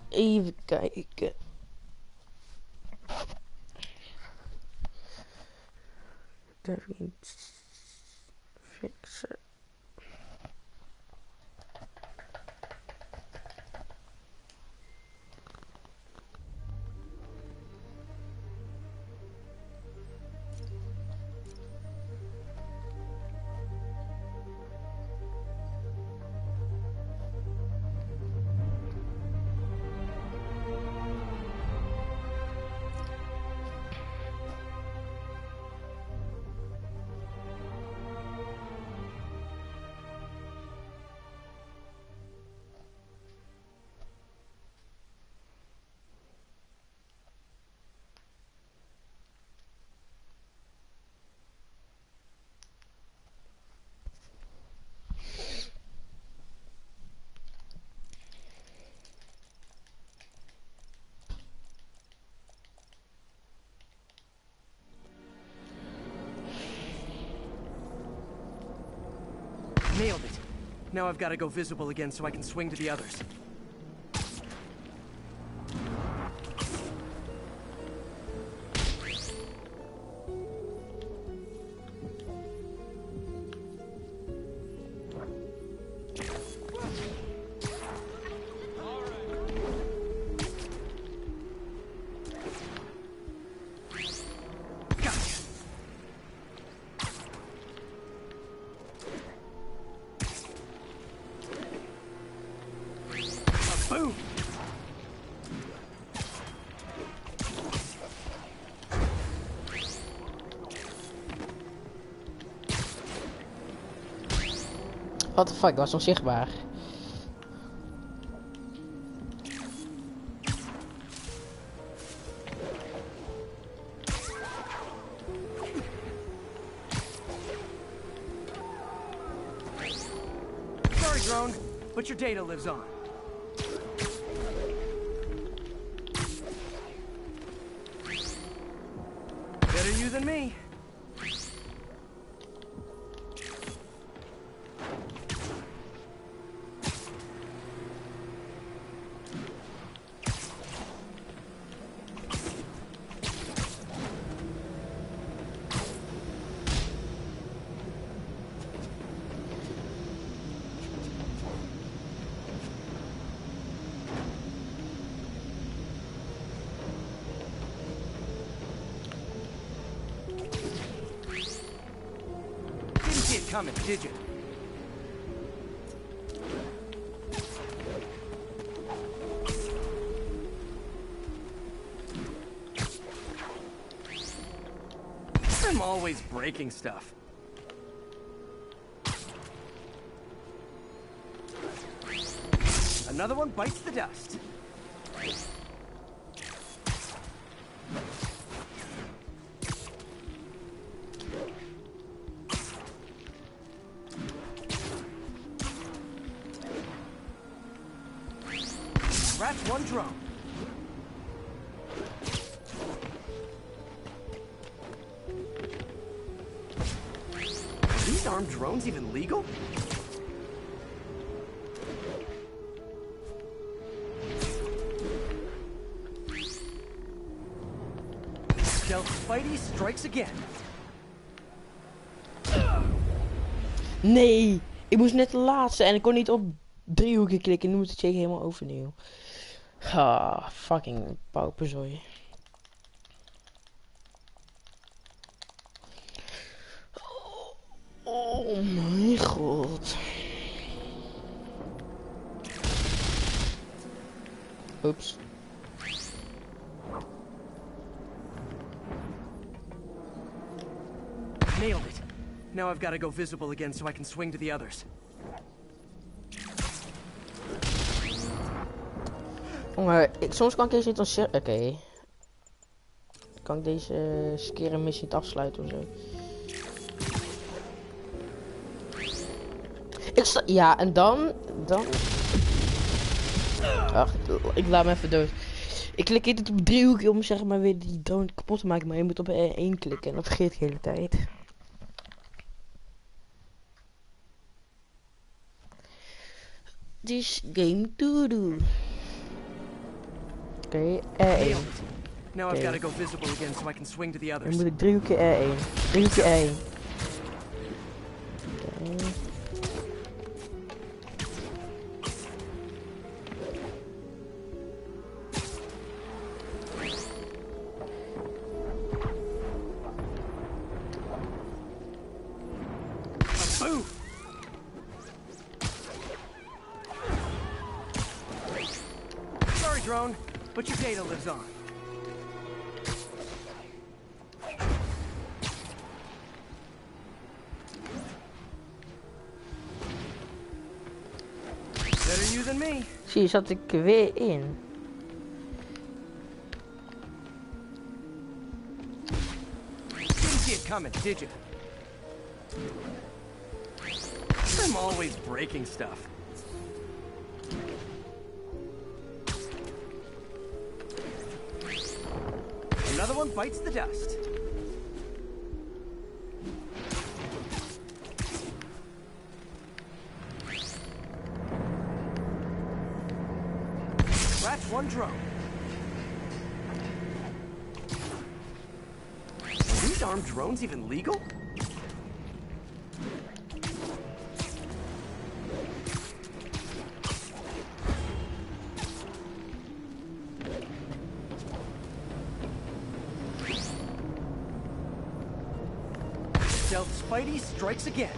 Even kijken. Even iets fixen. Nailed it. Now I've got to go visible again so I can swing to the others. Boom! What the fuck, dat was onzichtbaar. Sorry, drone, but your data lives on. Better you than me. Didn't see it coming, did you? I'm always breaking stuff. Another one bites the dust. Scratch one drone. Are these armed drones even legal? Stealth Spidey strikes again. Nee, ik moest net de laatste en ik kon niet op driehoeken klikken. Nu moet ik zeker helemaal overnieuw. Ah, fucking pauperzooi. Oh mijn god. Oeps. Nailed it. Now I've got to go visible again so I can swing to the others. Maar soms kan ik deze niet ontzettend. Oké. Kan ik deze skere missie niet afsluiten of zo? Ja, en dan. Ach, ik laat me even dood. Ik klik het op driehoekje om zeg maar weer die drone kapot te maken, maar je moet op één klikken en dat vergeet ik de hele tijd. this game to do? Oké, R1. Nailed it. Now I've got to go visible again so I can swing to the Dan others. moet ik 3 keer R1. 3 keer R1. Oké. Boom! Sorry, drone, but your data lives on. Better you than me. Zie je, zat ik weer in. Didn't see it coming, did you? I'm always breaking stuff. Another one bites the dust. Scratch one drone. Are these armed drones even legal? Stealth Spidey strikes again.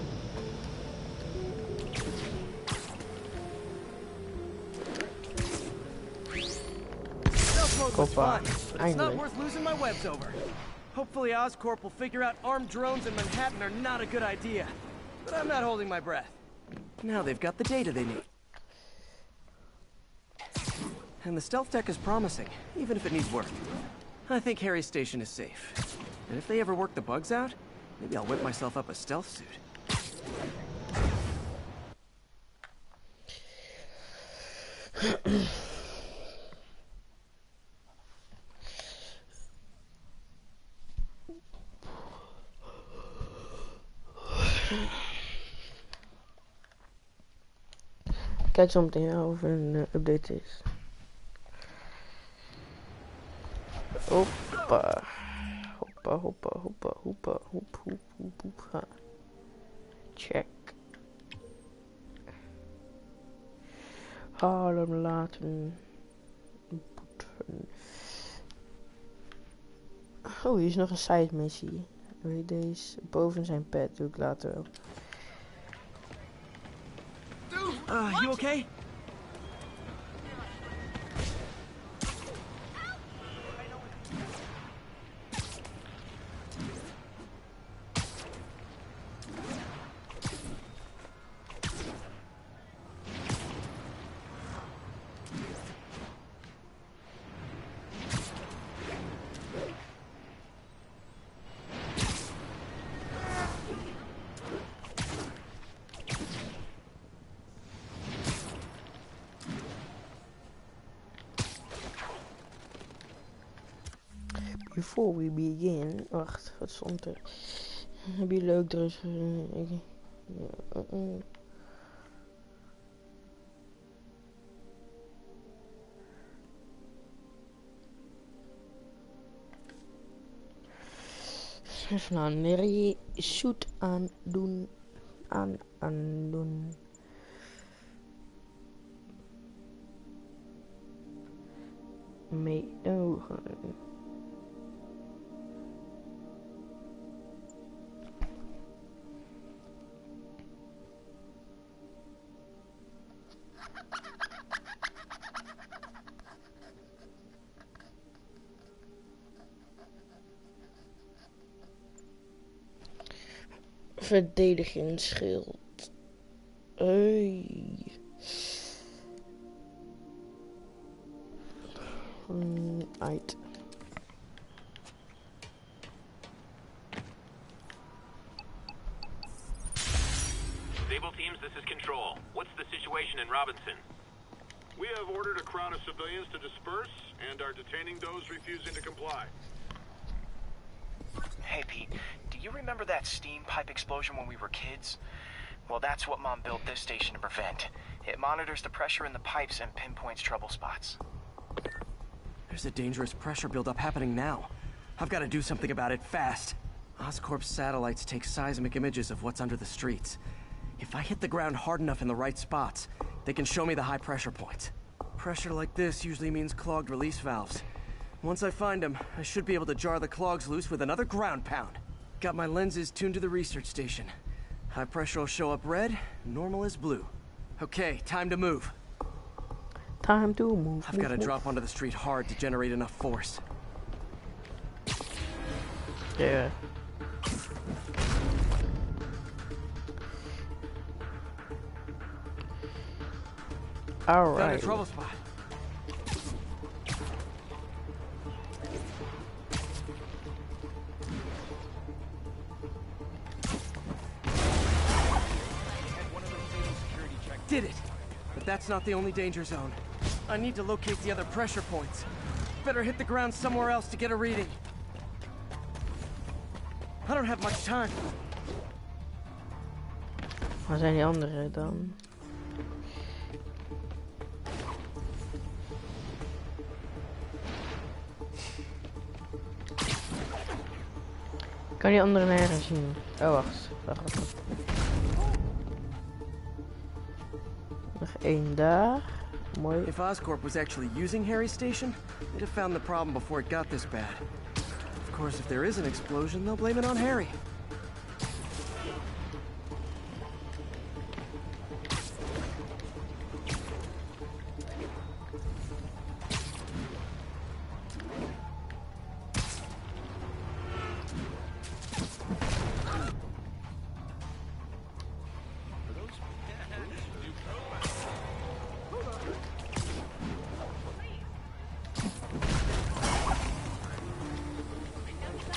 Stealth mode was fun, but it's not worth losing my webs over. Hopefully Oscorp will figure out armed drones in Manhattan are not a good idea. But I'm not holding my breath. Now they've got the data they need. And the stealth tech is promising, even if it needs work. I think Harry's station is safe. And if they ever work the bugs out, maybe I'll whip myself up a stealth suit. Kijk zo meteen of er een update is. Hoppa. Hoppa, hoppa, hoppa, hoppa, hop, hop, hop, hoppa. Check. Halen, laten. Oh, hier is nog een side missie. Wil je deze? Boven zijn pet doe ik later wel. You okay? Before we begin. Wacht, wat stond er? Heb je leuk dus? Even een zoet aan doen. Aan doen. Mee ogen. Verdedigingsschild. Hey. Uit. Stable teams, this is Control. What's the situation in Robinson? We have ordered a crowd of civilians to disperse and are detaining those refusing to comply. Hey, Pete, do you remember that steam pipe explosion when we were kids? Well, that's what Mom built this station to prevent. It monitors the pressure in the pipes and pinpoints trouble spots. There's a dangerous pressure buildup happening now. I've got to do something about it fast. Oscorp's satellites take seismic images of what's under the streets. If I hit the ground hard enough in the right spots, they can show me the high pressure points. Pressure like this usually means clogged release valves. Once I find them, I should be able to jar the clogs loose with another ground pound. Got my lenses tuned to the research station. High pressure will show up red, normal is blue. Okay, time to move. Time to move. I've got to drop onto the street hard to generate enough force. Yeah. All Found a right. trouble spot. Did it! But that's not the only danger zone. I need to locate the other pressure points. Better hit the ground somewhere else to get a reading. I don't have much time. Waar zijn die anderen dan? Ik kan die anderen nergens zien. Oh, wacht. Nog één daar. Mooi. If Oscorp was actually using Harry's station, they'd have found the problem before it got this bad. Of course, if there is an explosion, they'll blame it on Harry.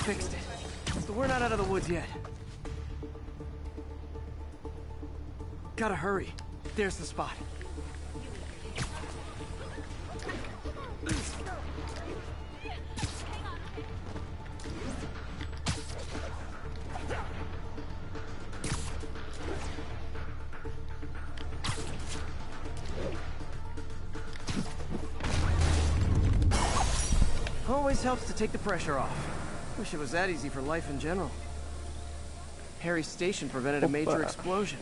Fixed it. But we're not out of the woods yet. Gotta hurry. There's the spot. Always helps to take the pressure off. Wish it was that easy for life in general. Harry's station prevented a major explosion.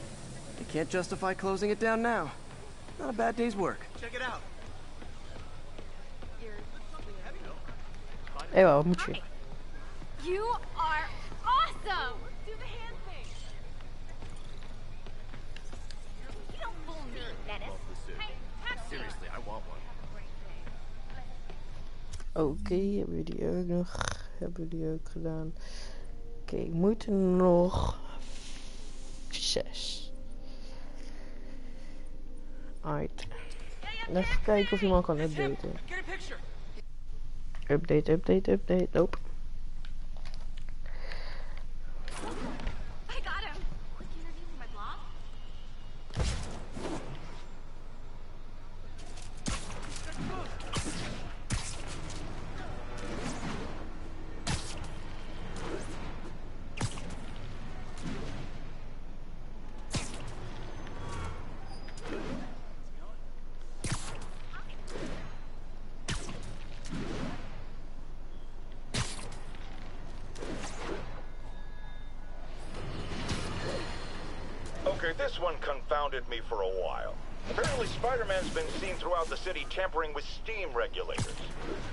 They can't justify closing it down now. Not a bad day's work. Check it out. Hé, wat moet je? You are awesome! Do the hand thing. You don't fool me, Dennis. Hey, have Seriously, I want one. Oké, hebben we die ook nog? Hebben we die ook gedaan? Oké, ik moet er nog 6. Right. Even kijken of iemand kan updaten. Update. Nope. I got him. Quick interview for my blog. Okay, this one confounded me for a while. Apparently Spider-Man's been seen throughout the city tampering with steam regulators.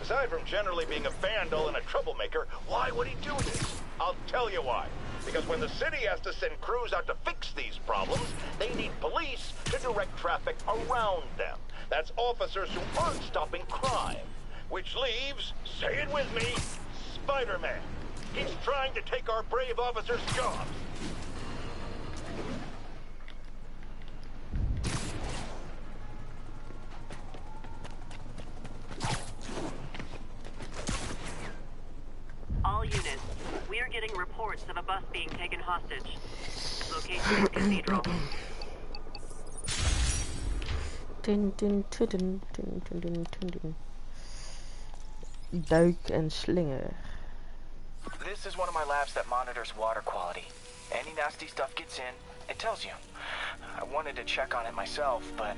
Aside from generally being a vandal and a troublemaker, why would he do this? I'll tell you why. Because when the city has to send crews out to fix these problems, they need police to direct traffic around them. That's officers who aren't stopping crime. Which leaves, say it with me, Spider-Man. He's trying to take our brave officers' jobs. All units, we are getting reports of a bus being taken hostage. Location is Cathedral. Duik en slinger. This is one of my labs that monitors water quality. Any nasty stuff gets in, it tells you. I wanted to check on it myself, but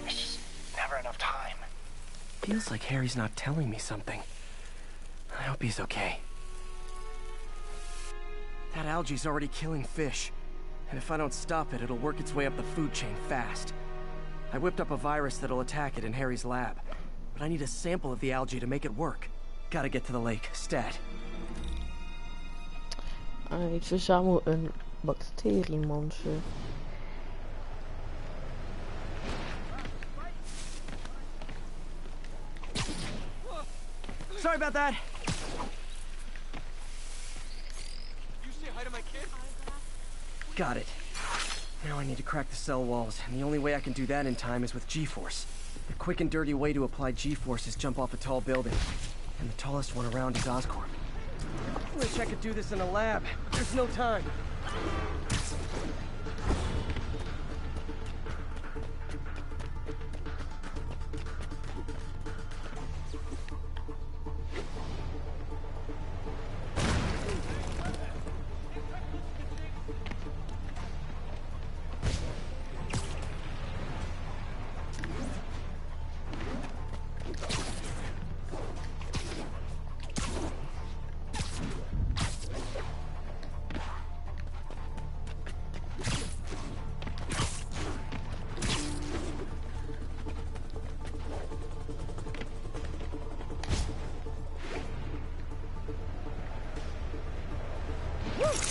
there's just never enough time. Feels like Harry's not telling me something. I hope he's okay. That algae's already killing fish. And if I don't stop it, it'll work its way up the food chain fast. I whipped up a virus that'll attack it in Harry's lab. But I need a sample of the algae to make it work. Gotta get to the lake, stat. Ik verzamel een bacteriemonster. Sorry about that. You say hi to my kid? Got it. Now I need to crack the cell walls, and the only way I can do that in time is with G-force. The quick and dirty way to apply G-force is jump off a tall building. And the tallest one around is Oscorp. Wish I could do this in a lab, but there's no time.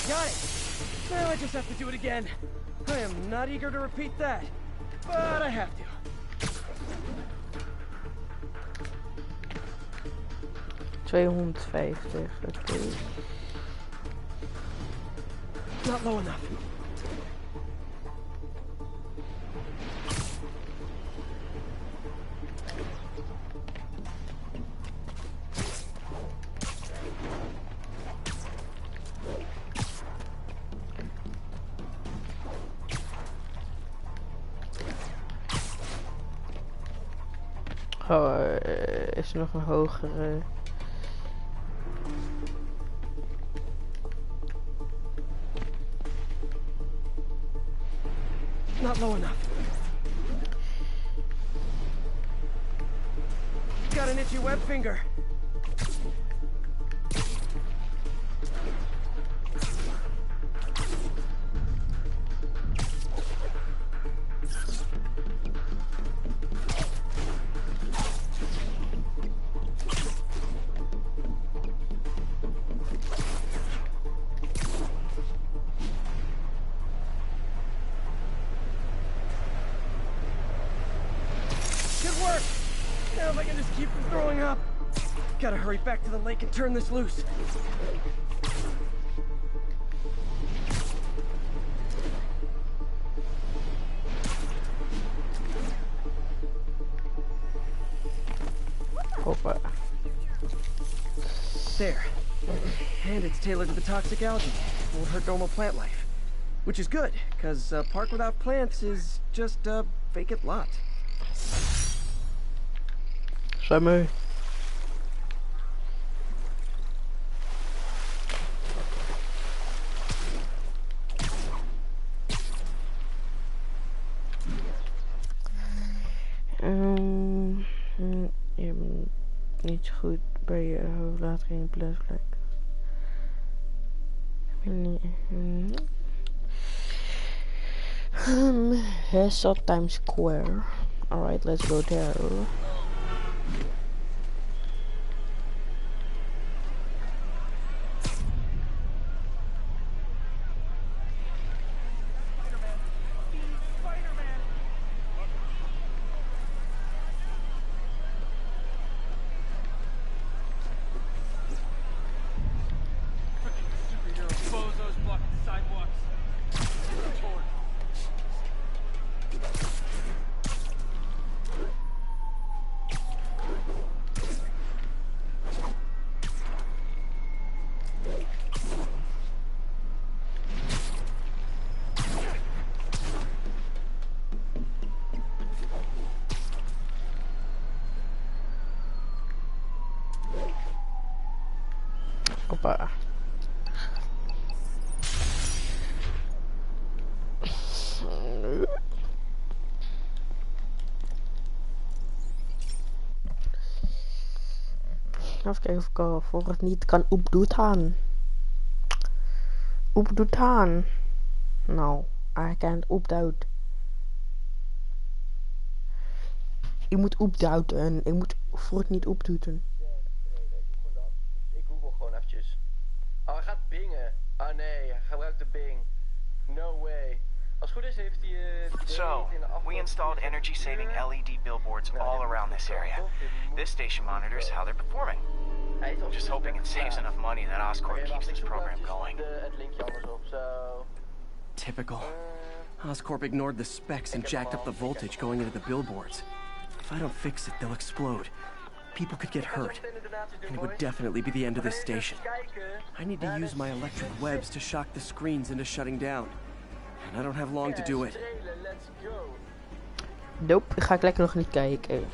Got it! Now I just have to do it again. I am not eager to repeat that, but I have to. 250, oké. Not low enough. Oh, is er nog een hogere? Not low enough. Got an itchy web finger. Now if I can just keep from throwing up. Gotta hurry back to the lake and turn this loose. Hoppa. There. And it's tailored to the toxic algae. Won't hurt normal plant life. Which is good, because a park without plants is just a vacant lot. Zijn mee. Je bent niet goed bij je later in plaats blijkt. Hessa Times Square. Alright, let's go there. Hoppa. Even kijken of ik voor het niet kan opdoen. Opdoen. Nou, I can't opdoen. Ik moet opdoen. Ik moet voor het niet opdoen. Nee, ik doe gewoon dat. Ik google gewoon eventjes. Oh, hij gaat bingen. Ah nee, hij gebruikt de Bing. No way. Als het goed is heeft hij... So, we installed energy-saving LED billboards all around this area. This station monitors how they're performing. I'm just hoping it saves enough money that Oscorp keeps this program going. Het linkje anders op, zo. Typical. Oscorp ignored the specs and jacked up the voltage going into the billboards. If I don't fix it, they'll explode. People could get hurt. And it would definitely be the end of this station. I need to use my electric webs to shock the screens into shutting down. And I don't have long to do it. Nope, ga ik lekker nog niet kijken.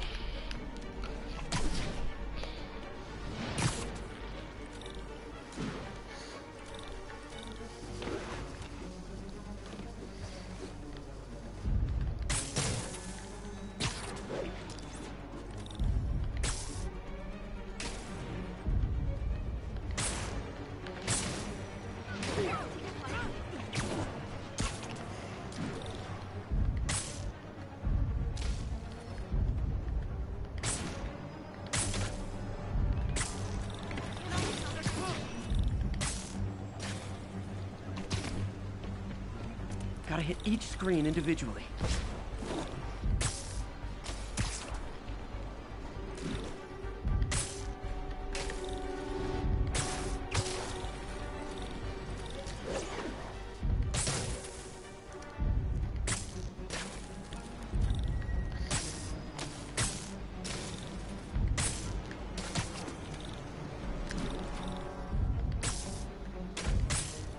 Gotta hit each screen individually.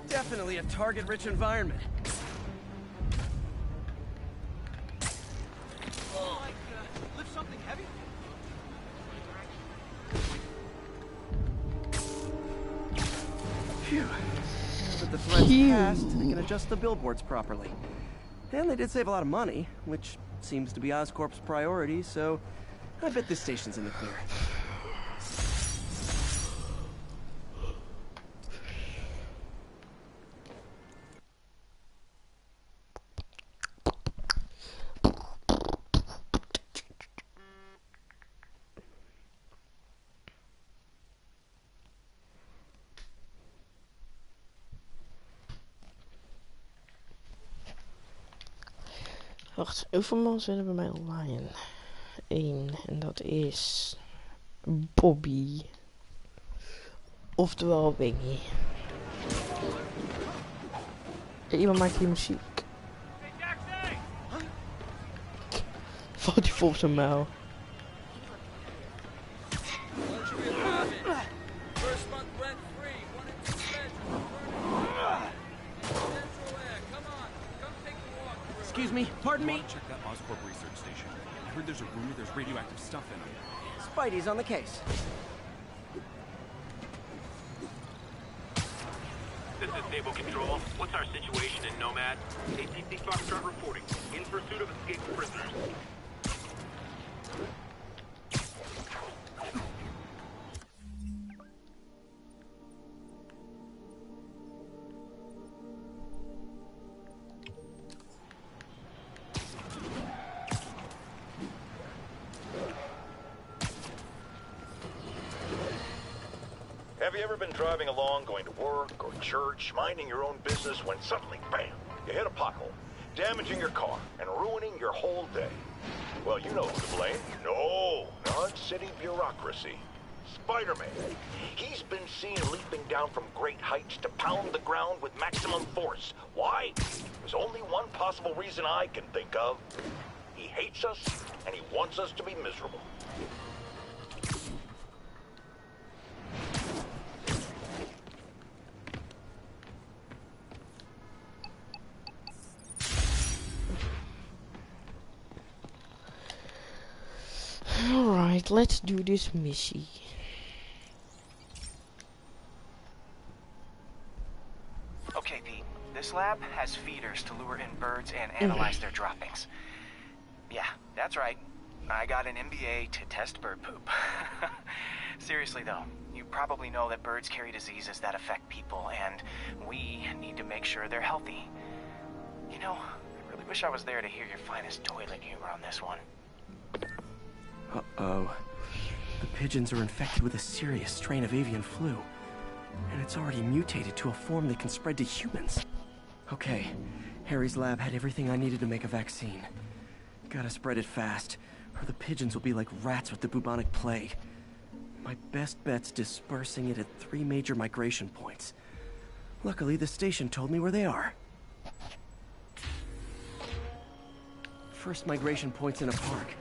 Definitely a target-rich environment. Lift something heavy? Phew. Now that the threat's passed, they can adjust the billboards properly. And they did save a lot of money, which seems to be Oscorp's priority, so I bet this station's in the clear. Wacht, hoeveel man zijn er bij mij online? 1, en dat is Bobby. Oftewel Wingy. Ja, iemand maakt hier muziek. Valt die vol op zijn muil. Excuse me, pardon me? Check that Oscorp research station. I heard there's a rumor there's radioactive stuff in them. Spidey's on the case. This is Stable Control. What's our situation in Nomad? ATC Foxtrot reporting. In pursuit of escaped prisoners. Have you ever been driving along, going to work or church, minding your own business, when suddenly, bam, you hit a pothole, damaging your car and ruining your whole day? Well, you know who to blame. No, not city bureaucracy. Spider-Man. He's been seen leaping down from great heights to pound the ground with maximum force. Why? There's only one possible reason I can think of. He hates us, and he wants us to be miserable. Alright, let's do this mission. Okay, Pete. This lab has feeders to lure in birds and analyze their droppings. Yeah, that's right. I got an MBA to test bird poop. Seriously though, you probably know that birds carry diseases that affect people, and we need to make sure they're healthy. You know, I really wish I was there to hear your finest toilet humor on this one. Uh-oh. The pigeons are infected with a serious strain of avian flu, and it's already mutated to a form that can spread to humans. Okay, Harry's lab had everything I needed to make a vaccine. Gotta spread it fast, or the pigeons will be like rats with the bubonic plague. My best bet's dispersing it at 3 major migration points. Luckily, the station told me where they are. First migration point's in a park.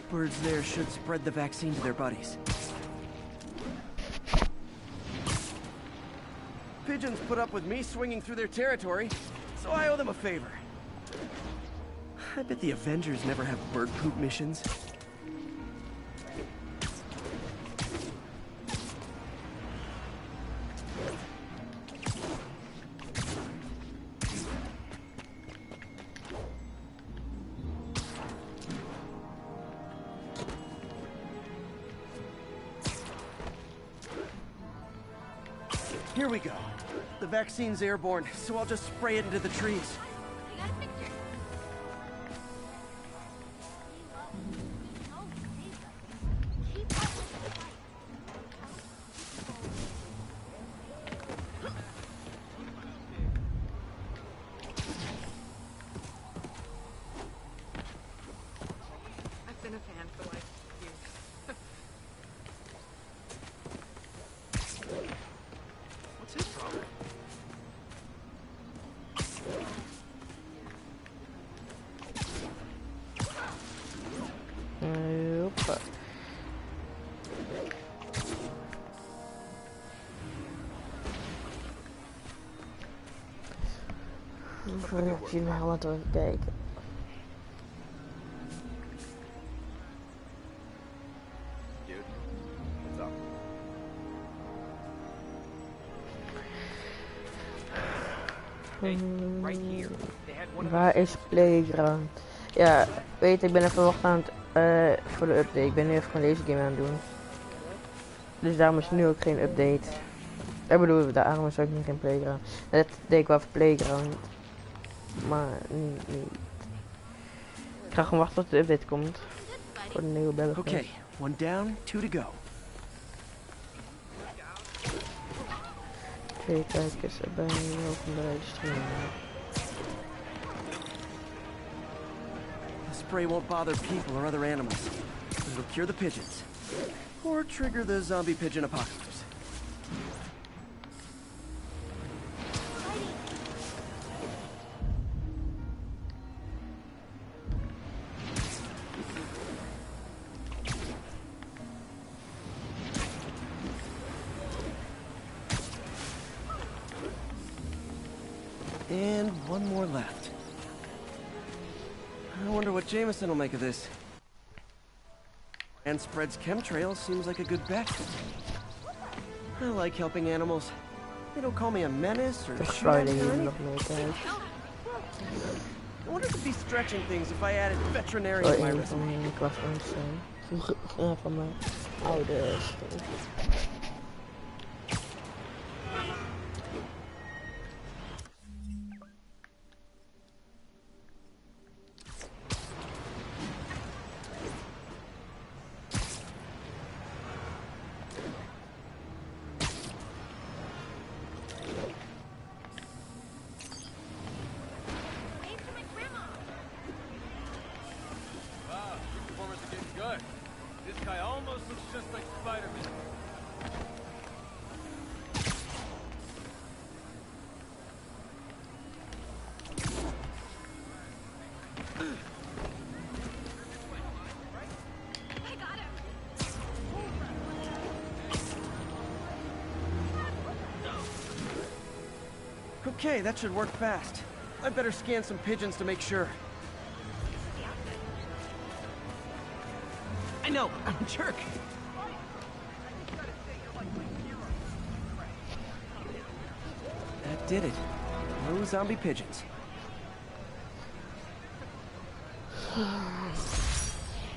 Birds there should spread the vaccine to their buddies. Pigeons put up with me swinging through their territory, so I owe them a favor. I bet the Avengers never have bird poop missions. Here we go. The vaccine's airborne, so I'll just spray it into the trees. I got a picture. I've been a fan for like years. What's his problem? Opa. Laten we even kijken. Dude, what's up? Right here. They had one of Waar is Playground? Ja, weet je, ik ben even wachten aan het, voor de update. Ik ben nu even gewoon deze game aan het doen. Dus daarom is nu ook geen update. Ik bedoel, daarom is ook niet geen Playground. Dat deed ik wel voor Playground. Maar niet. Ik ga gewoon wachten tot de update komt. Voor de nieuwe bellen. Okay, 1 down, 2 to go. 2 kijkers erbij, welkom bij de stream. The spray won't bother people or other animals. It'll cure the pigeons. Or trigger the zombie pigeon apocalypse. And 1 more left. I wonder what Jameson will make of this. And spreads chemtrails seems like a good bet. I like helping animals. They don't call me a menace or shoot at me or anything. I wonder if it'd be stretching things if I added veterinarian to my resume. Van mijn ouders. Okay, that should work fast. I better scan some pigeons to make sure. I know, I'm a jerk. That did it. No zombie pigeons.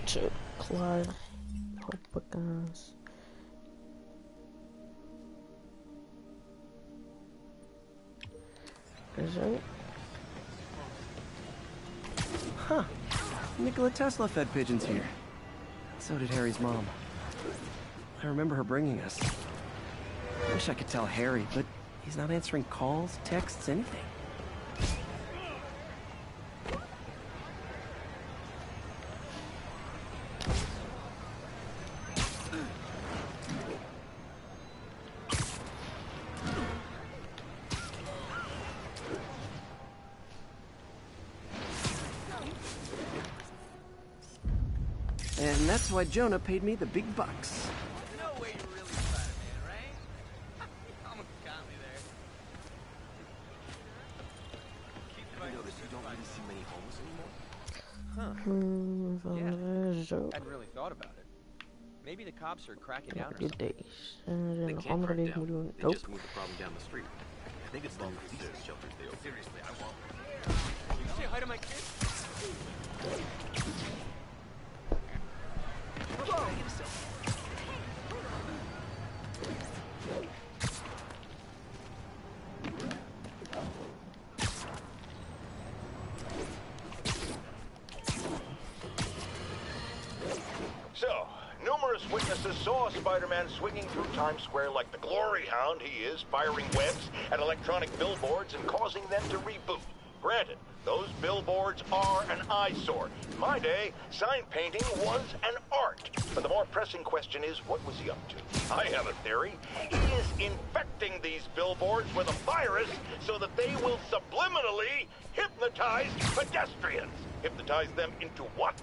Zo, klaar. Hoppakaas. Zo. Huh. Nikola Tesla fed pigeons here. So did Harry's mom. I remember her bringing us. I wish I could tell Harry, but he's not answering calls, texts, anything. And that's why Jonah paid me the big bucks. No way you're really Spider-Man, right? Almost got me there. Ever notice you don't really see many homes anymore? Zo. Hadn't really thought about it. Maybe the cops are cracking down or Dit something. deze. En er zijn nog andere dingen die ik moet doen. They Nope. just moved the problem down the street. I think it's the new thesis shelters they opened. Seriously, I won't. You say hi to my kid? So, numerous witnesses saw Spider-Man swinging through Times Square like the glory hound he is, firing webs at electronic billboards and causing them to reboot. Granted, those billboards are an eyesore. In my day, sign painting was an art. But the more pressing question is, what was he up to? I have a theory. He is infecting these billboards with a virus so that they will subliminally hypnotize pedestrians. Hypnotize them into what?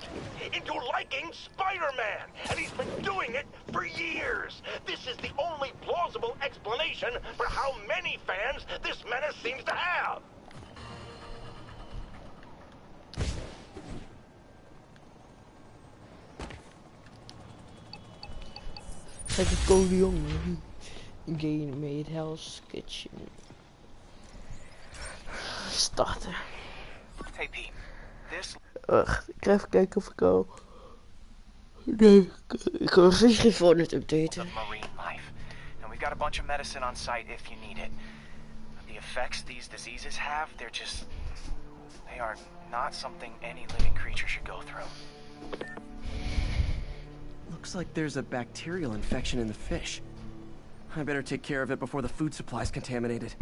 Into liking Spider-Man! And he's been doing it for years! This is the only plausible explanation for how many fans this menace seems to have! Kijk, ik kom die jongen. Game made Hell's Kitchen. Starten. Hey Pete, this... Wacht, ik ga even kijken of ik al... Nee, ik kan nog steeds geen Fortnite updaten. ...of marine life. And we've got a bunch of medicine on site if you need it. But the effects these diseases have, they're just... They are not something any living creature should go through. Looks like there's a bacterial infection in the fish. I better take care of it before the food supply's contaminated.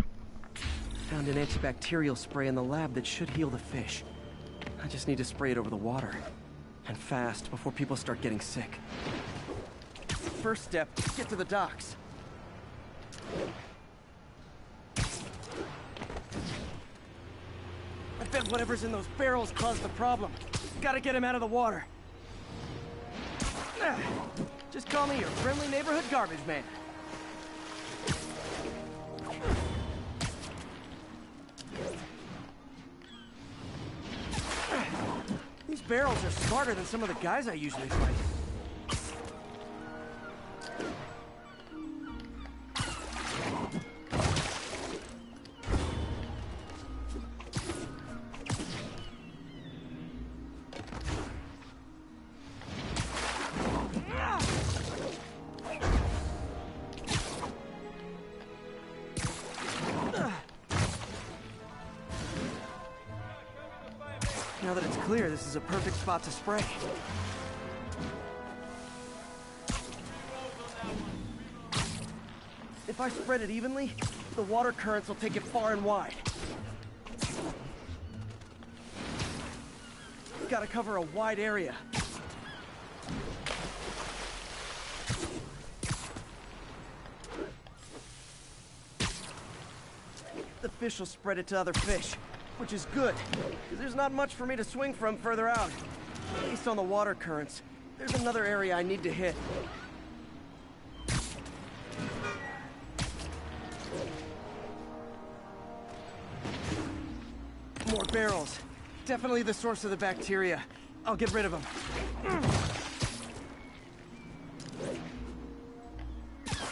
Found an antibacterial spray in the lab that should heal the fish. I just need to spray it over the water. And fast, before people start getting sick. First step, get to the docks. I bet whatever's in those barrels caused the problem. Gotta get him out of the water. Just call me your friendly neighborhood garbage man. These barrels are smarter than some of the guys I usually fight. Now that it's clear, this is a perfect spot to spray. If I spread it evenly, the water currents will take it far and wide. Gotta cover a wide area. The fish will spread it to other fish, which is good, because there's not much for me to swing from further out. Based on the water currents, there's another area I need to hit. More barrels. Definitely the source of the bacteria. I'll get rid of them.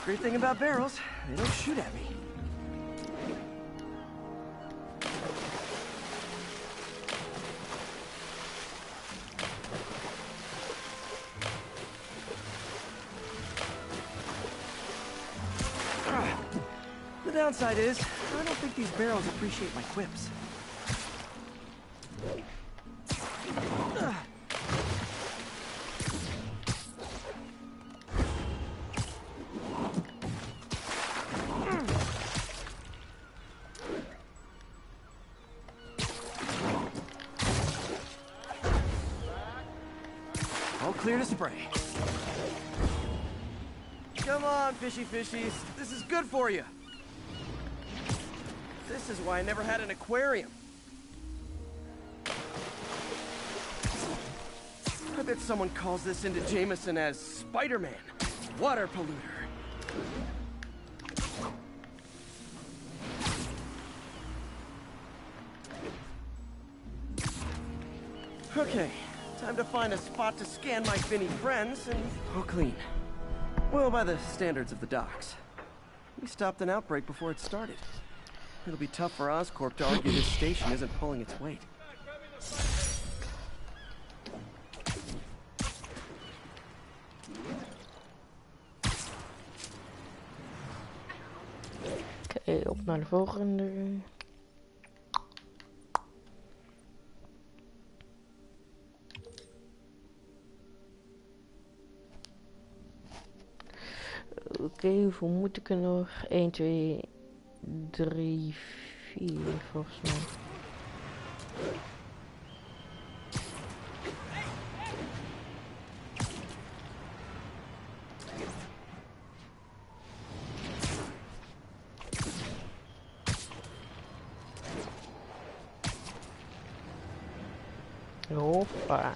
Great thing about barrels, they don't shoot at me. The downside is, I don't think these barrels appreciate my quips. All clear to spray. Come on, fishy fishies. This is good for you. This is why I never had an aquarium. I bet someone calls this into Jameson as Spider-Man, water polluter. Okay, time to find a spot to scan my finny friends and go clean. Well, by the standards of the docks. We stopped an outbreak before it started. It'll be tough for Oscorp to argue this station isn't pulling its weight. Oké, op naar de volgende. Oké, hoeveel moet ik er nog? 1, 2, 3, 4 volgens mij. Hoppa.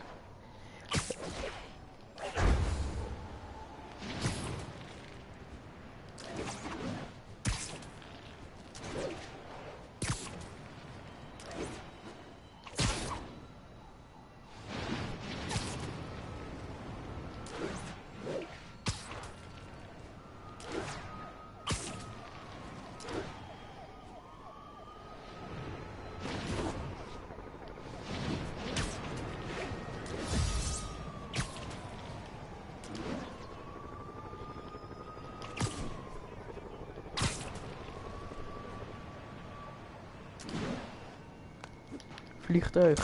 Vliegtuig.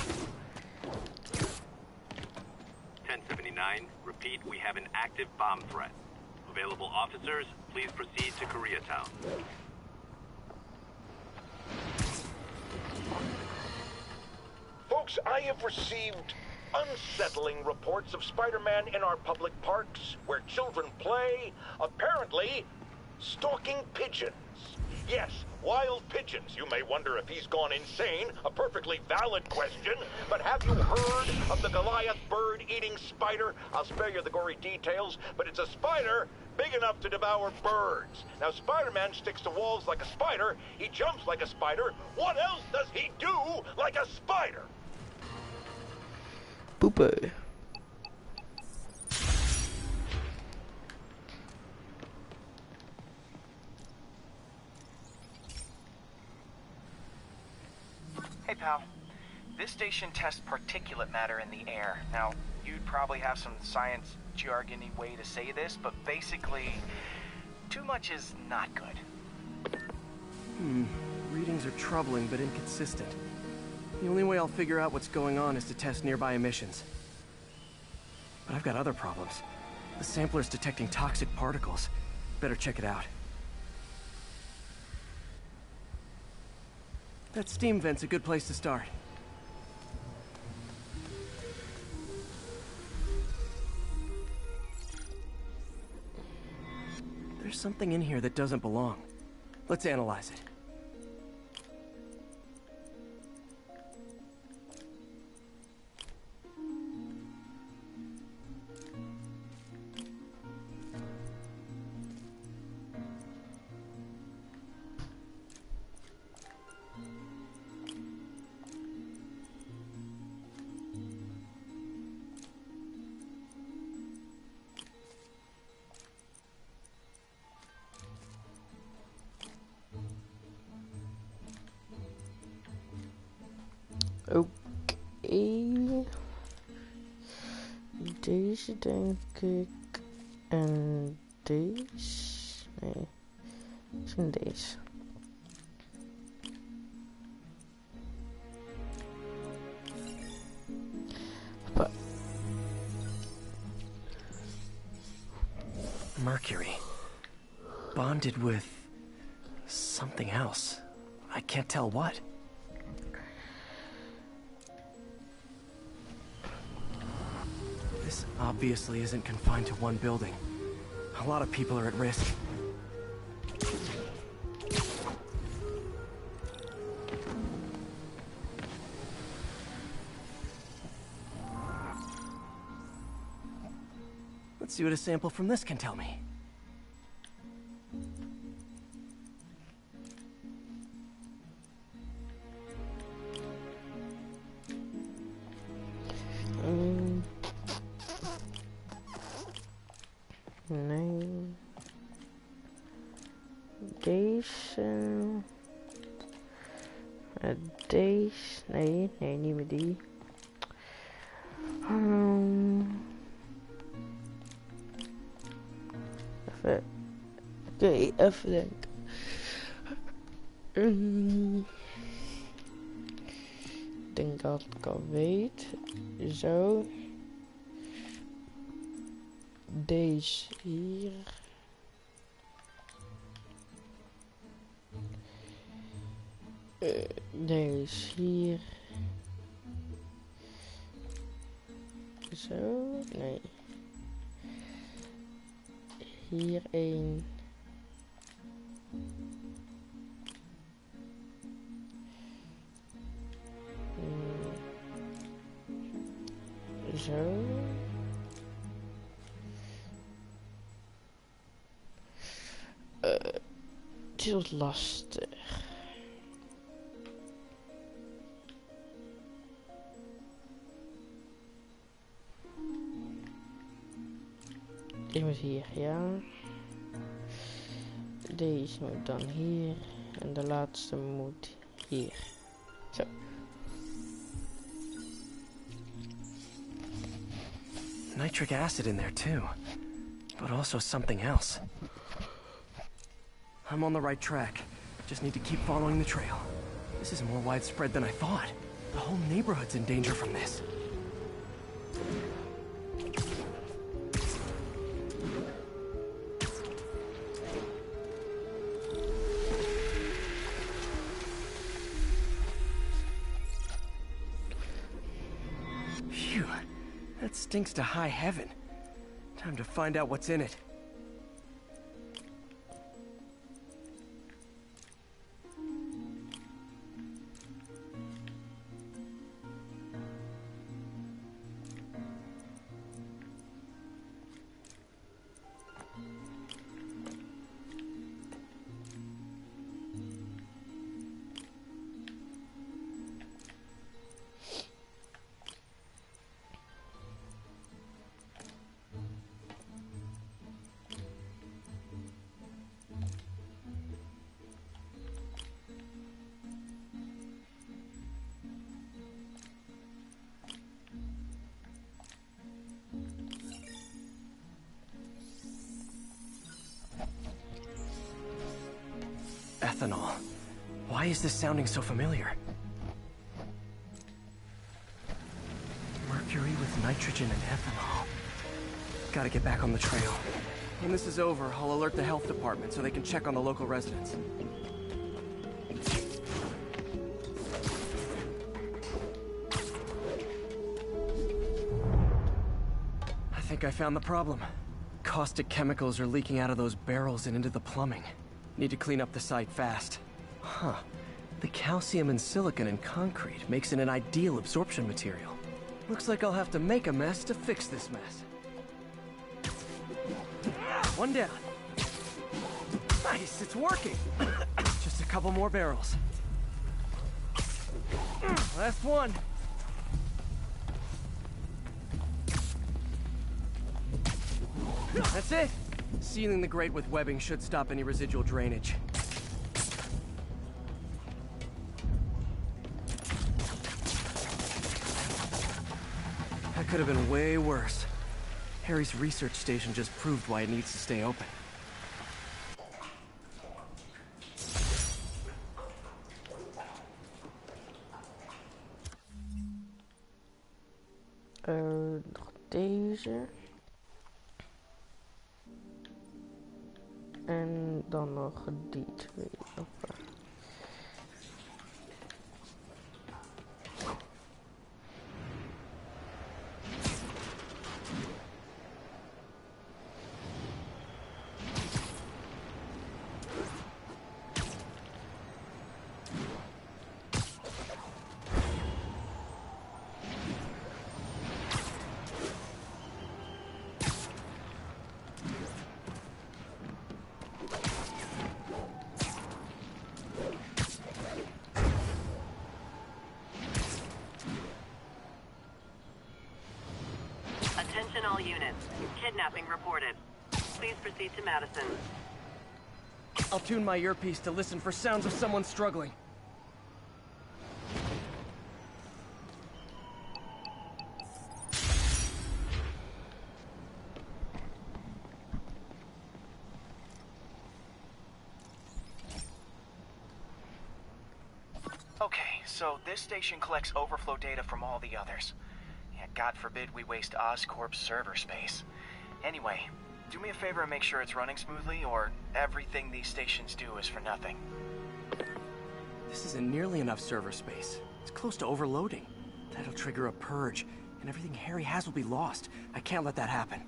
1079, repeat, we have an active bomb threat. Available officers, please proceed to Koreatown. Folks, I have received unsettling reports of Spider-Man in our public parks, where children play, apparently stalking pigeons. Yes, wild pigeons. You may wonder if he's gone insane, a perfectly valid question, but have you heard of the Goliath bird-eating spider? I'll spare you the gory details, but it's a spider big enough to devour birds. Now, Spider-Man sticks to walls like a spider, he jumps like a spider. What else does he do like a spider? Poepen. Hey pal, this station tests particulate matter in the air. Now, you'd probably have some science jargony way to say this, but basically, too much is not good. Readings are troubling but inconsistent. The only way I'll figure out what's going on is to test nearby emissions. But I've got other problems. The sampler's detecting toxic particles. Better check it out. That steam vent's a good place to start. There's something in here that doesn't belong. Let's analyze it. Oké. Deze denk ik. En deze. Nee. Misschien deze. bonded with something else. I can't tell what. This obviously isn't confined to one building. A lot of people are at risk. Let's see what a sample from this can tell me. Nee. Deze. Deze. Nee, niet meer die. Even. Oké, even denken. Ik denk dat ik al weet. Zo. Deze hier. Deze hier. Zo. Nee. Hier één. Zo. Het is wat lastig. Ik moet hier, ja. Deze moet dan hier. En de laatste moet hier. Zo. Nitric acid in there too, but also something else. I'm on the right track. Just need to keep following the trail. This is more widespread than I thought. The whole neighborhood's in danger from this. Phew, that stinks to high heaven. Time to find out what's in it. Ethanol. Why is this sounding so familiar? Mercury with nitrogen and ethanol. Gotta get back on the trail. When this is over, I'll alert the health department so they can check on the local residents. I think I found the problem. Caustic chemicals are leaking out of those barrels and into the plumbing. Need to clean up the site fast. Huh. The calcium and silicon in concrete makes it an ideal absorption material. Looks like I'll have to make a mess to fix this mess. One down. Nice, it's working. Just a couple more barrels. Last one. That's it. Sealing the grate with webbing should stop any residual drainage. That could have been way worse. Harry's research station just proved why it needs to stay open. Nog deze. En dan vergeet. Attention all units. Kidnapping reported. Please proceed to Madison. I'll tune my earpiece to listen for sounds of someone struggling. Okay, so this station collects overflow data from all the others. Yeah, God forbid we waste Oscorp's server space. Anyway, do me a favor and make sure it's running smoothly, or everything these stations do is for nothing. This isn't nearly enough server space. It's close to overloading. That'll trigger a purge, and everything Harry has will be lost. I can't let that happen.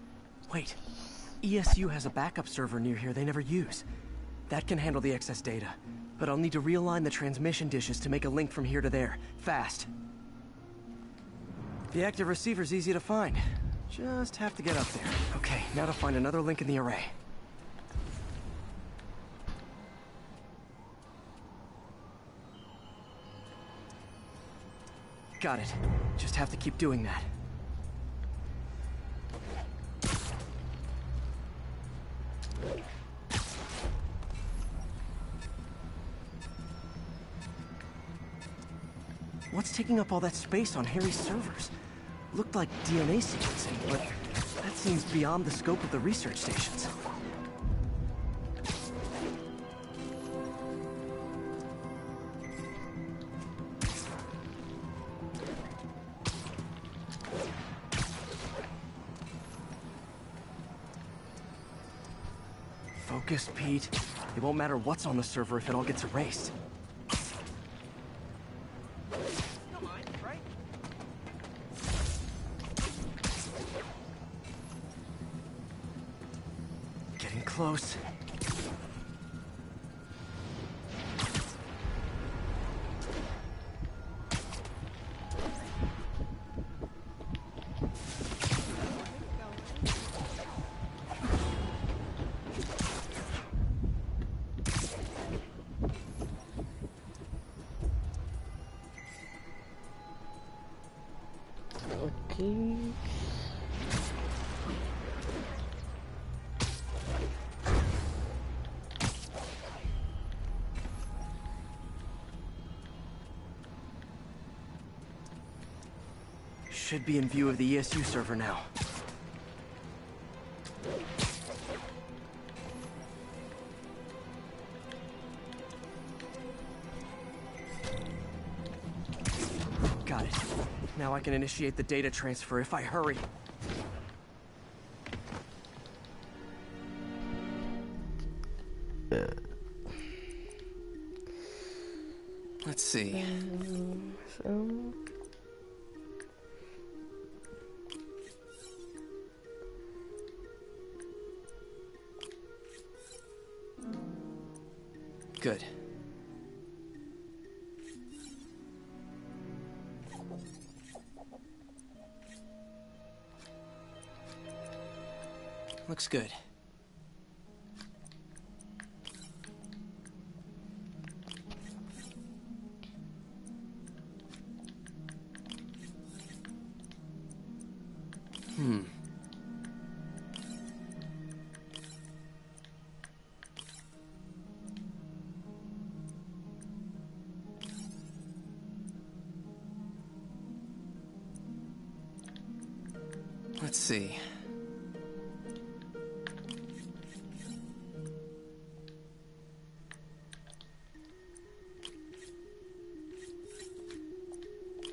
Wait, ESU has a backup server near here they never use. That can handle the excess data, but I'll need to realign the transmission dishes to make a link from here to there, fast. The active receiver's easy to find. Just have to get up there. Okay, now to find another link in the array. Got it. Just have to keep doing that. What's taking up all that space on Harry's servers? Looked like DNA sequencing, but that seems beyond the scope of the research stations. Focus, Pete. It won't matter what's on the server if it all gets erased. Close. Okay. Should be in view of the ESU server now. Got it. Now I can initiate the data transfer if I hurry. Let's see. Good. Looks good. Let's see.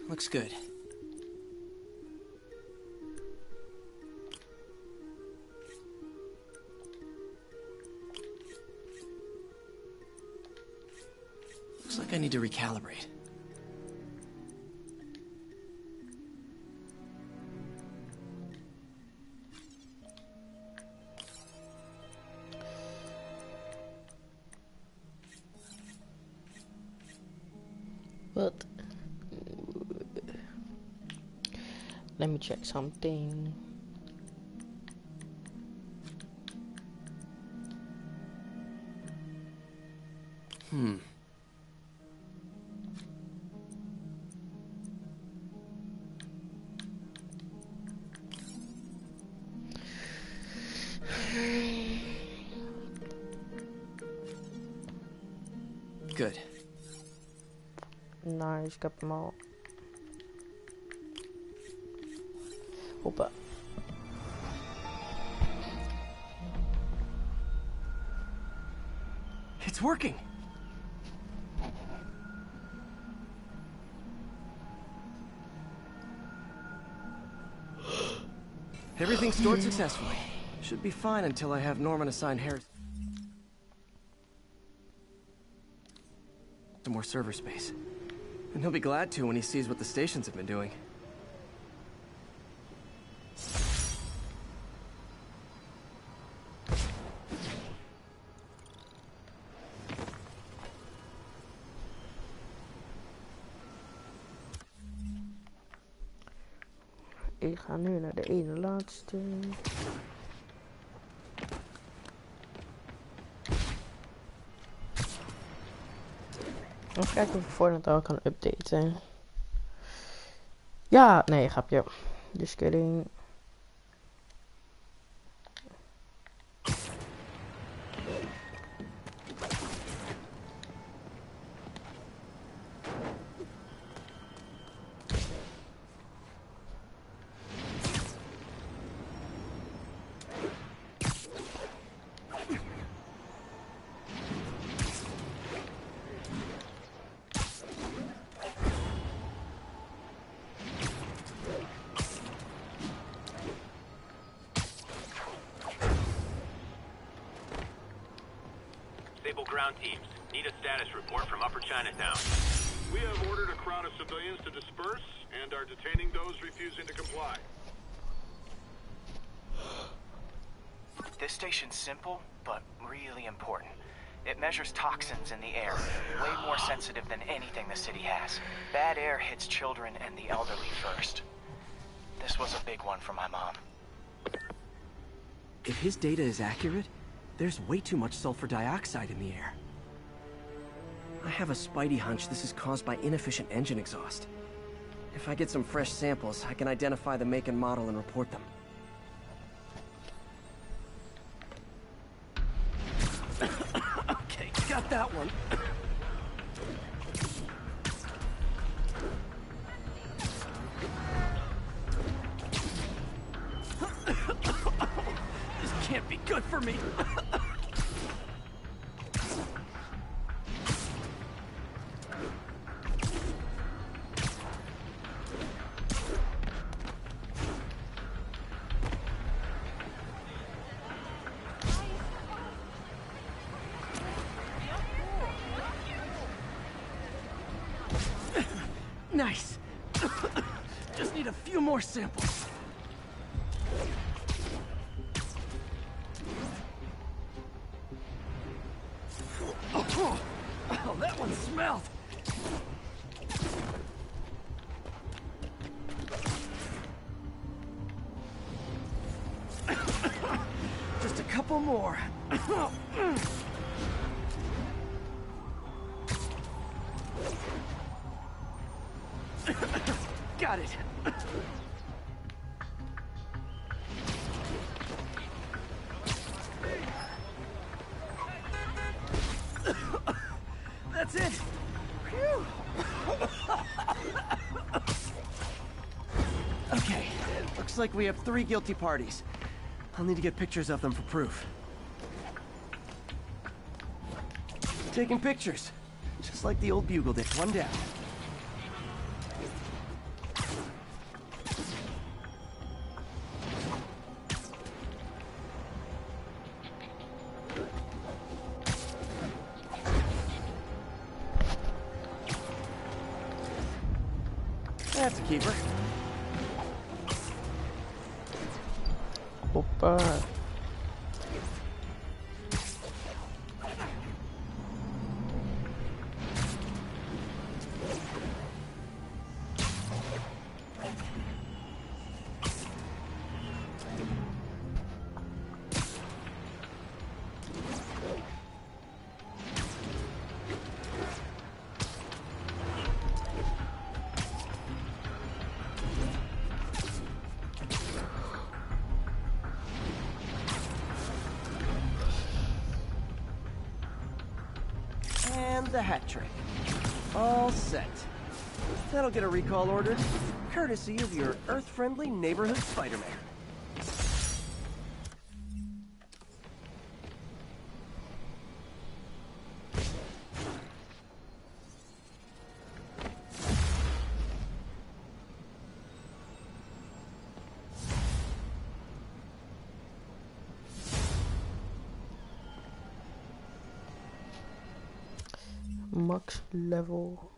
Looks good. Looks like I need to recalibrate. But let me check something. Good. Nice, ik heb hem al. Hoppa. It's working. Everything's stored successfully. Should be fine until I have Norman assign Harris some more server space. And he'll be glad to when he sees what the stations have been doing. Ik ga nu naar de ene laatste. Even kijken of ik Fortnite al kan updaten. Ja, nee, grapje. Just kidding. Ground teams, need a status report from Upper Chinatown. We have ordered a crowd of civilians to disperse and are detaining those refusing to comply. This station's simple, but really important. It measures toxins in the air, way more sensitive than anything the city has. Bad air hits children and the elderly first. This was a big one for my mom. If his data is accurate, there's way too much sulfur dioxide in the air. I have a spidey hunch this is caused by inefficient engine exhaust. If I get some fresh samples, I can identify the make and model and report them. Okay, got that one. This can't be good for me. Nice. Just need a few more samples. Oh, that one smelled. Just a couple more. Got it. That's it. Phew. Okay, looks like we have 3 guilty parties. I'll need to get pictures of them for proof. Taking pictures, just like the old Bugle did. One down. That's a keeper. Hoppa. And the hat trick. All set. That'll get a recall order, courtesy of your Earth-friendly neighborhood Spider-Man. Max level.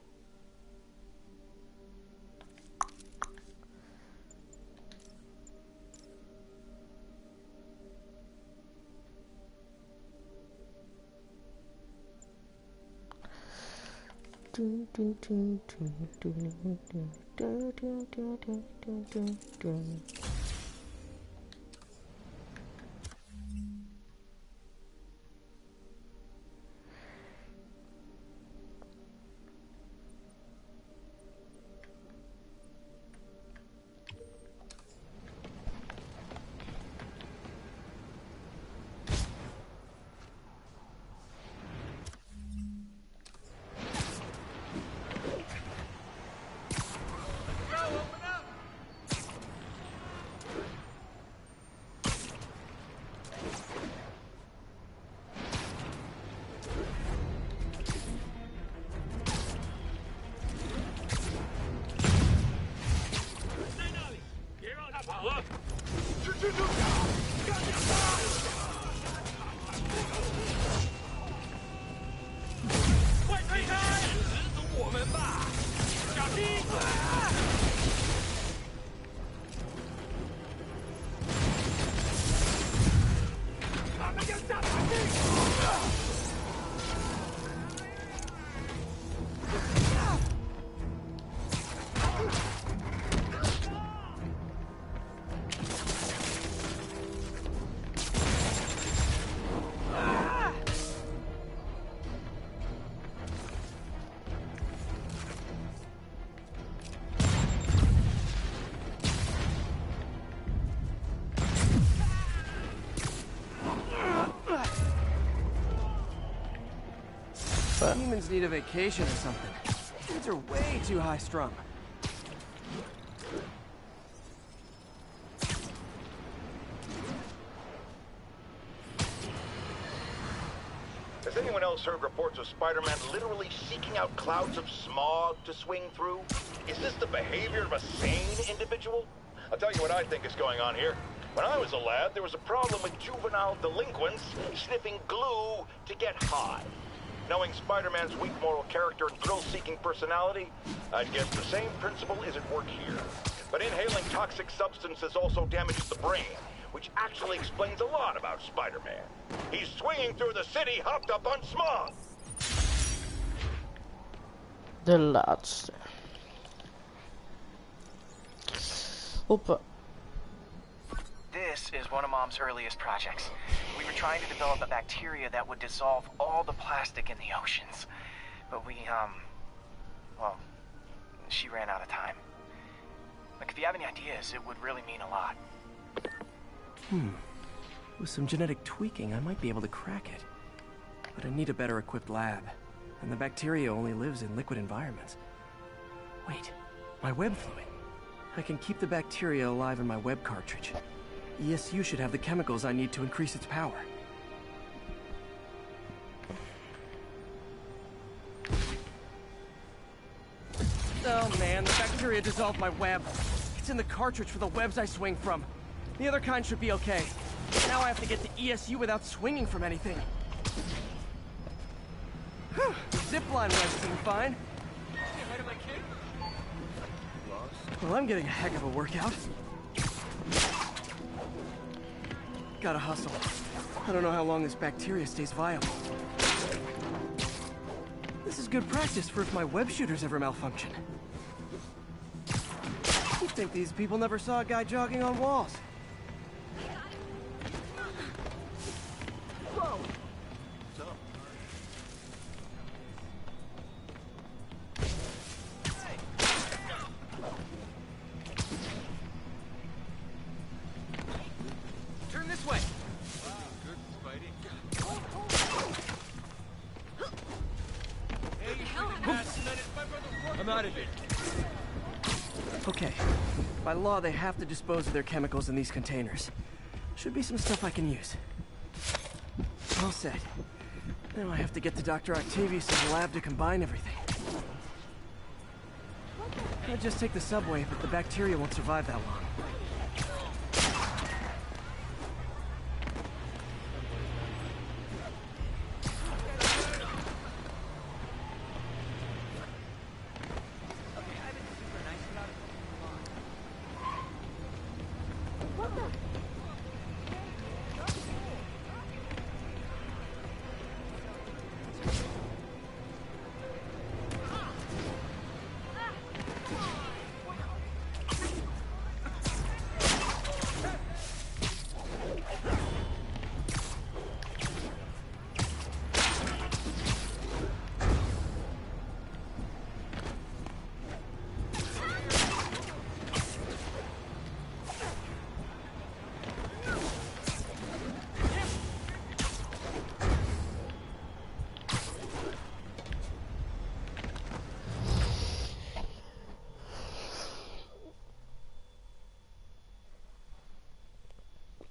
Humans need a vacation or something. Dudes are way too high-strung. Has anyone else heard reports of Spider-Man literally seeking out clouds of smog to swing through? Is this the behavior of a sane individual? I'll tell you what I think is going on here. When I was a lad, there was a problem with juvenile delinquents sniffing glue to get high. Knowing Spider-Man's weak moral character and thrill-seeking personality, I'd guess the same principle is at work here. But inhaling toxic substances also damages the brain, which actually explains a lot about Spider-Man. He's swinging through the city hopped up on smog. De laatste. Hoppa. This is one of Mom's earliest projects. We were trying to develop a bacteria that would dissolve all the plastic in the oceans. But well, she ran out of time. Like, if you have any ideas, it would really mean a lot. With some genetic tweaking, I might be able to crack it. But I need a better equipped lab. And the bacteria only lives in liquid environments. Wait, my web fluid. I can keep the bacteria alive in my web cartridge. ESU should have the chemicals I need to increase its power. Oh man, the bacteria dissolved my web. It's in the cartridge for the webs I swing from. The other kind should be okay. Now I have to get to ESU without swinging from anything. Whew, the zipline webs seem fine. Say hi to my kid. Lost? Well, I'm getting a heck of a workout. Gotta hustle. I don't know how long this bacteria stays viable. This is good practice for if my web shooters ever malfunction. You'd think these people never saw a guy jogging on walls. Whoa! Turn this way. I'm out of here. Okay. By law, they have to dispose of their chemicals in these containers. Should be some stuff I can use. All set. Now I have to get to Dr. Octavius' lab to combine everything. I'd just take the subway, but the bacteria won't survive that long.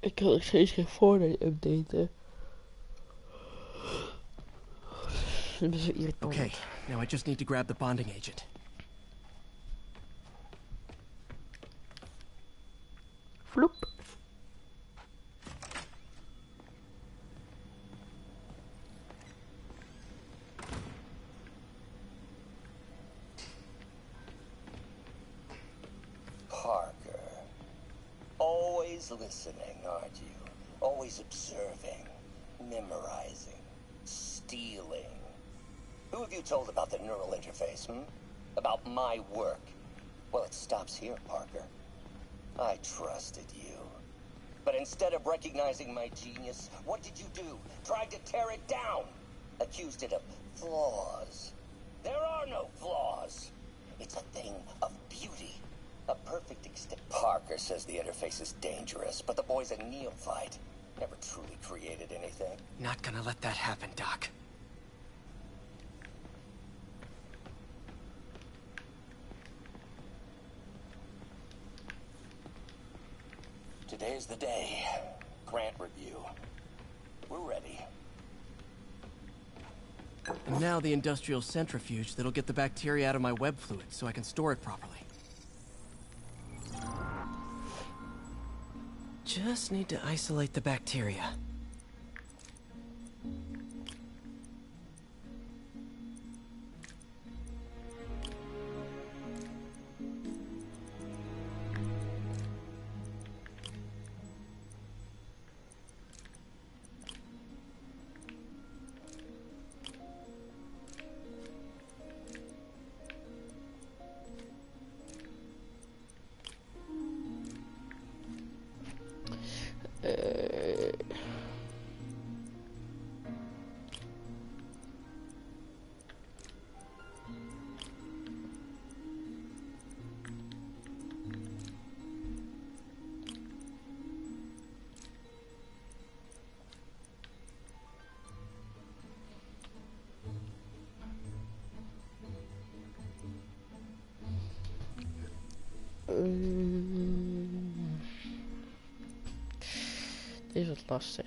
Ik kan nog steeds geen Fortnite updaten. Dat is zo irritant. Okay, now I just need to grab the bonding agent. Vloep. Listening, aren't you? Always observing, memorizing, stealing. Who have you told about the neural interface, About my work? Well, it stops here, Parker. I trusted you. But instead of recognizing my genius, what did you do? Tried to tear it down. Accused it of flaws. There are no flaws. It's a thing of beauty. A perfect extent. Parker says the interface is dangerous, but the boy's a neophyte. Never truly created anything. Not gonna let that happen, Doc. Today's the day. Grant review. We're ready. And now the industrial centrifuge that'll get the bacteria out of my web fluid so I can store it properly. Just need to isolate the bacteria. Dit is wat lastig.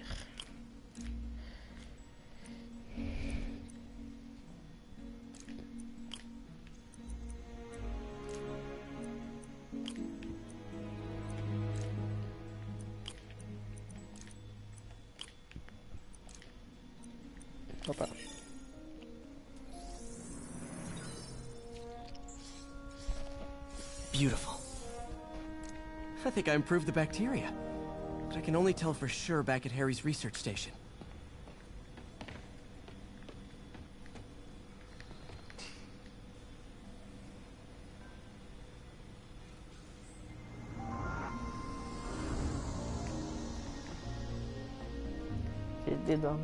Hoppa. Beautiful. I think I improved the bacteria. But I can only tell for sure back at Harry's research station. Zit dit dan?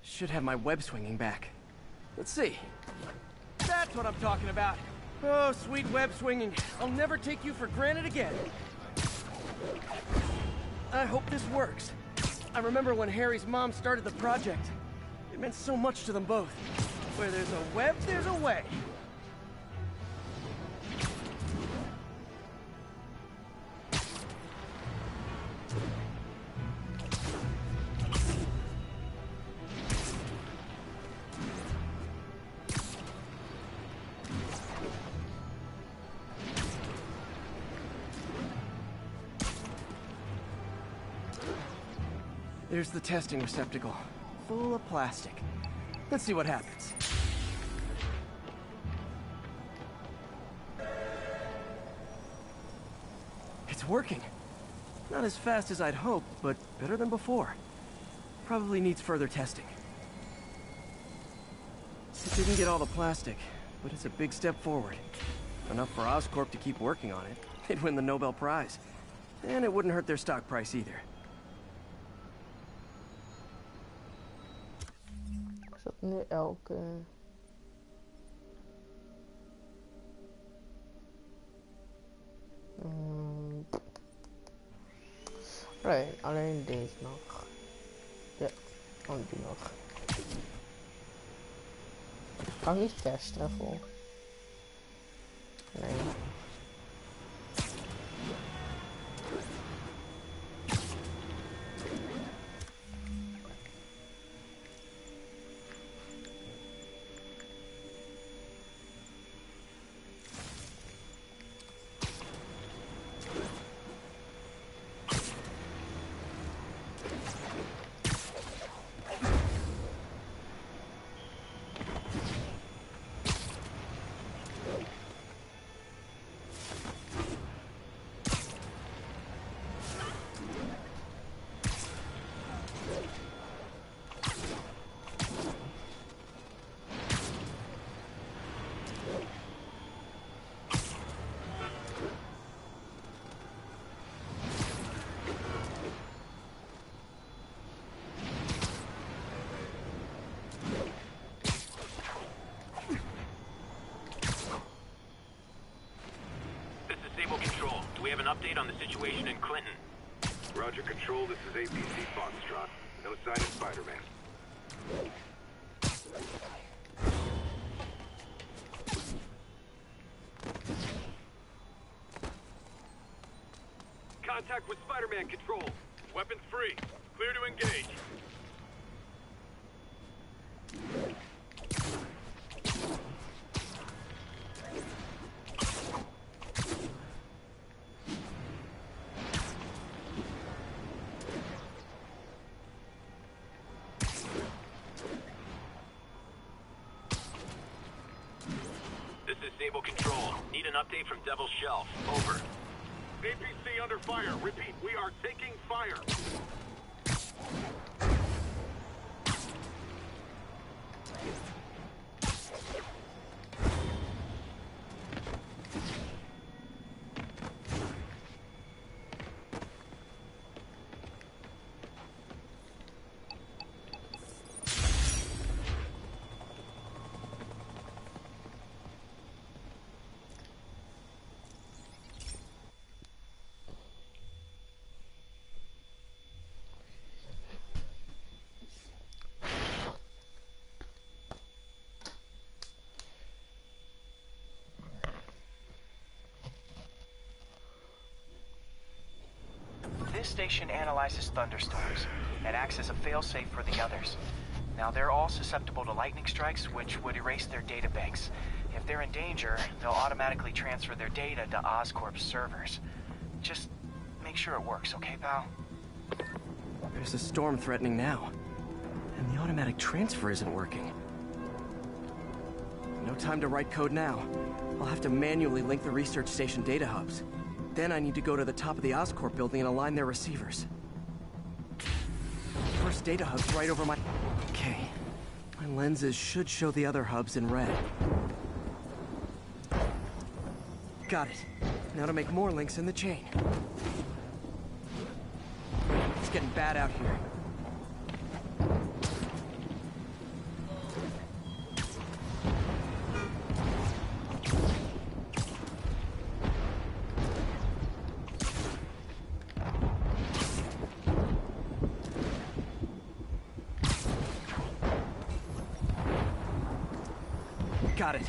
Should have my web swinging back. Let's see. That's what I'm talking about. Oh, sweet web swinging. I'll never take you for granted again. I hope this works. I remember when Harry's mom started the project. It meant so much to them both. Where there's a web, there's a way. There's the testing receptacle, full of plastic. Let's see what happens. It's working. Not as fast as I'd hoped, but better than before. Probably needs further testing. It didn't get all the plastic, but it's a big step forward. Enough for Oscorp to keep working on it. They'd win the Nobel Prize. And it wouldn't hurt their stock price either. Is dat nu elke... Nee, alleen deze nog. Ja, gewoon die nog. Kan niet testen vol. Nee. We have an update on the situation in Clinton. Roger, Control. This is APC Foxtrot. No sign of Spider-Man. Contact with Spider-Man, Control. Weapons free. Clear to engage. Control. Need an update from Devil's Shelf. Over. APC under fire. Repeat, we are taking fire. This station analyzes thunderstorms and acts as a failsafe for the others. Now, they're all susceptible to lightning strikes, which would erase their databanks. If they're in danger, they'll automatically transfer their data to Oscorp's servers. Just make sure it works, okay, pal? There's a storm threatening now, and the automatic transfer isn't working. No time to write code now. I'll have to manually link the research station data hubs. Then I need to go to the top of the Oscorp building and align their receivers. First data hub's right over my... Okay. My lenses should show the other hubs in red. Got it. Now to make more links in the chain. It's getting bad out here. Got it.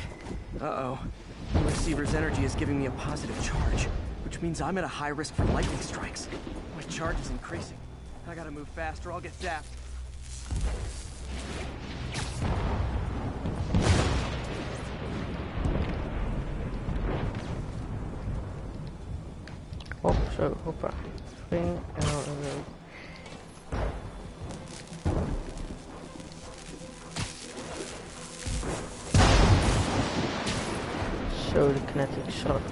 Uh-oh. The receiver's energy is giving me a positive charge, which means I'm at a high risk for lightning strikes. My charge is increasing. I gotta move fast or I'll get zapped. Hop, zo, hoppa. Spring en dan zo. Zo, de knetter schrok.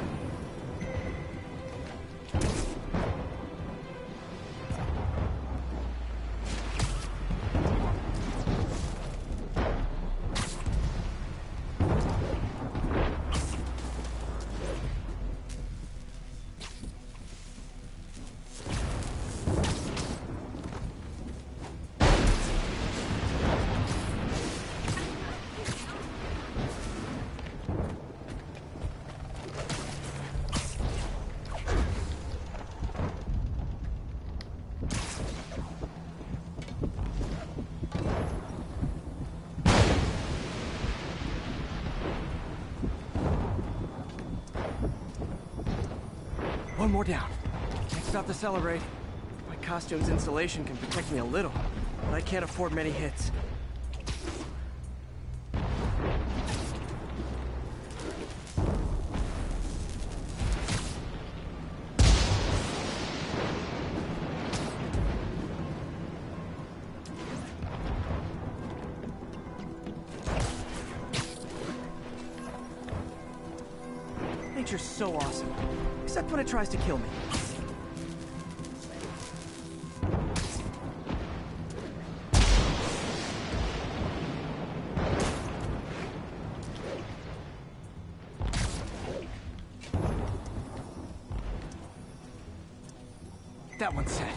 One more down. Can't stop to celebrate. My costume's insulation can protect me a little, but I can't afford many hits. Nature's so awesome, except when it tries to kill me. That one's set.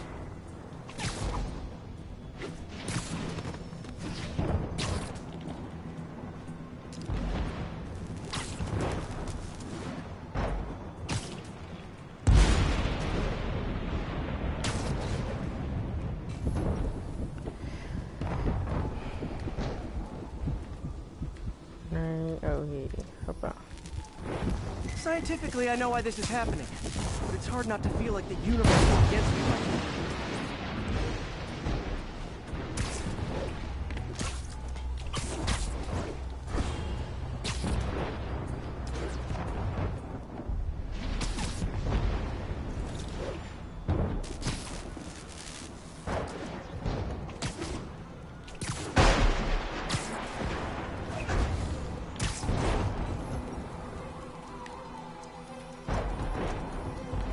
Oh, here. Hoppa. Scientifically, I know why this is happening, but it's hard not to feel like the universe is against me right now.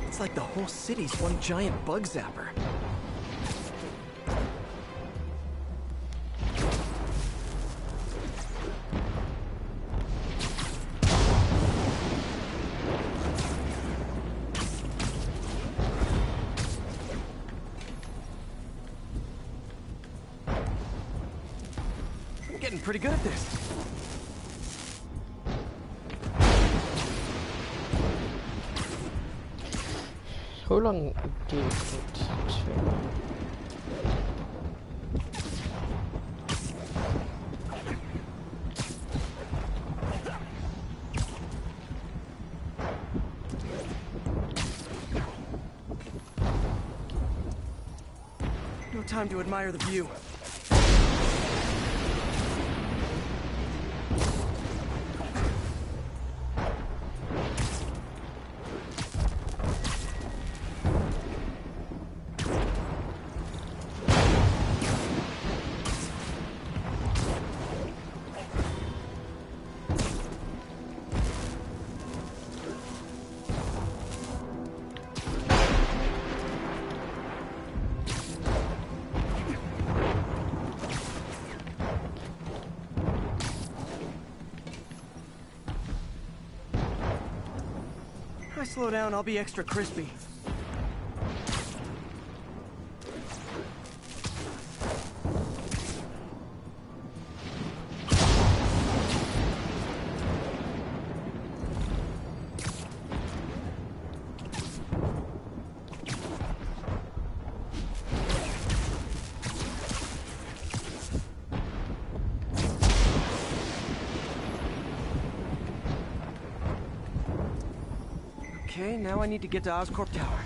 It's like the whole city's one giant bug zapper. I'm getting pretty good at this. Hoe lang duurt het? time to admire the view. If I slow down, I'll be extra crispy. Okay, now I need to get to Oscorp Tower.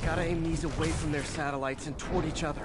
Gotta aim these away from their satellites and toward each other.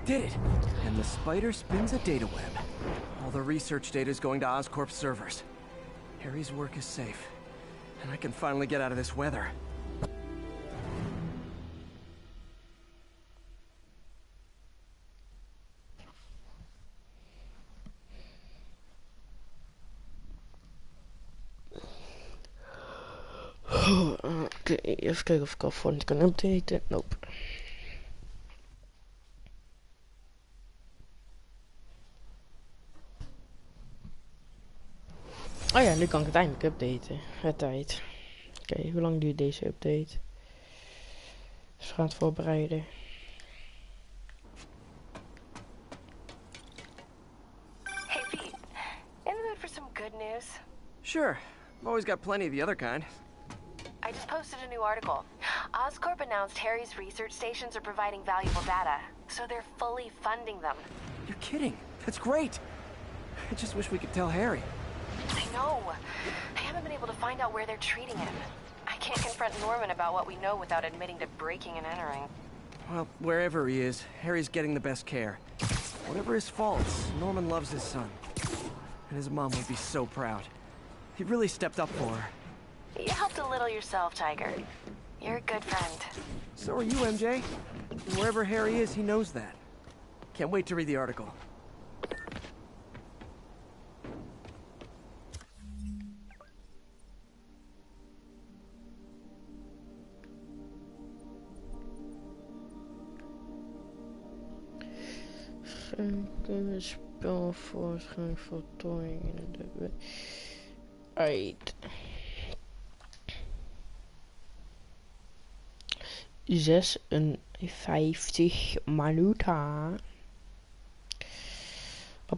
Did it! And the spider spins a data web. All the research data is going to Oscorp's servers. Harry's work is safe, and I can finally get out of this weather. Oké, even kijken of ik alvast niet kan updaten. Nope. Oh ja, nu kan ik het eindelijk updaten. Het tijd. Oké, hoe lang duurt deze update? Dus we gaan het voorbereiden. Hey Pete, in the mood for some good news? Sure, I've always got plenty of the other kind. I just posted a new article. Oscorp announced Harry's research stations are providing valuable data, so they're fully funding them. You're kidding. That's great. I just wish we could tell Harry. I know. I haven't been able to find out where they're treating him. I can't confront Norman about what we know without admitting to breaking and entering. Well, wherever he is, Harry's getting the best care. Whatever his faults, Norman loves his son. And his mom would be so proud. He really stepped up for her. You helped a little yourself, Tiger. You're a good friend. So are you, MJ. And wherever Harry is, he knows that. Can't wait to read the article. Spel waarschijnlijk voltooiing in de web. Uit 56 minuten.